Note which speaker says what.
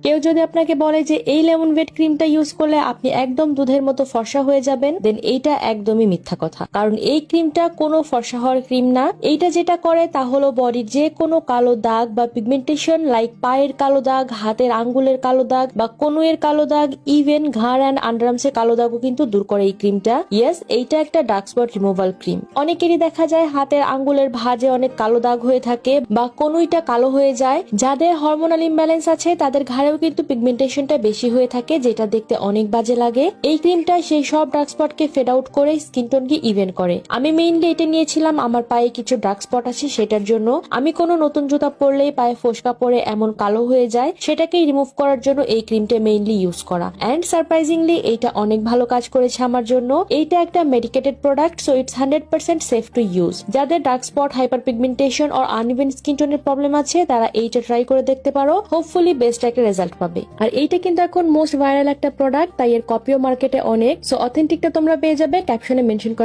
Speaker 1: কেউ যদি আপনাকে বলে যে এই লেমন ওয়েট ক্রিমটা ইউজ করলে আপনি একদম দুধের মতো ফর্সা হয়ে যাবেন, দেন এইটা একদমই মিথ্যা কথা। কারণ এই ক্রিমটা কোনো ফর্সা হওয়ার ক্রিম না। এইটা যেটা করে তা হলো বডির যে কোনো কালো দাগ বা পিগমেন্টেশন, লাইক পায়ের কালো দাগ, হাতের আঙ্গুলের কালো দাগ বা কনুয়ের কালো দাগ, ইভেন ঘাড় অ্যান্ড আন্ডারআর্মসের কালো দাগও কিন্তু দূর করে এই ক্রিমটা। ইয়েস, এইটা একটা ডার্ক স্পট রিমুভাল ক্রিম। অনেকেরই দেখা যায় হাতের আঙ্গুলের ভাঁজে অনেক কালো দাগ হয়ে থাকে বা কনুইটা কালো হয়ে যায়। যাদের হরমোনাল ইমব্যালেন্স আছে তাদের ঘাড়েও কিন্তু পিগমেন্টেশনটা বেশি হয়ে থাকে, যেটা দেখতে অনেক বাজে লাগে। এই ক্রিমটা সেই সব ডার্ক স্পটকে ফেড আউট করে স্কিন টোনকে ইভেন করে। আমি মেইনলি এটা নিয়েছিলাম আমার পায়ে কিছু ডার্ক স্পট আছে সেটার জন্য। আমি কোনো নতুন জুতা পরলেই পায়ে ফোসকা পরে এমন কালো হয়ে যায়, সেটাকে রিমুভ করার জন্য এই ক্রিমটা মেইনলি ইউজ করা। এন্ড সারপ্রাইজিংলি এইটা অনেক ভালো কাজ করেছে আমার জন্য। এইটা একটা medicated product, so it's 100% safe to use. যাদের ডার্ক স্পট, হাইপার পিগমেন্টেশন আর আনইভেন স্কিন টোনের প্রবলেম আছে তারা এইটা ট্রাই করে দেখতে পারো, হোপফুলি বেস্ট একটা রেজাল্ট পাবে। আর এইটা কিন্তু এখন মোস্ট ভাইরাল একটা প্রোডাক্ট, তাই এর কপিও মার্কেটে অনেক। সো অথেন্টিকটা তোমরা পেয়ে যাবে ক্যাপশনে মেনশন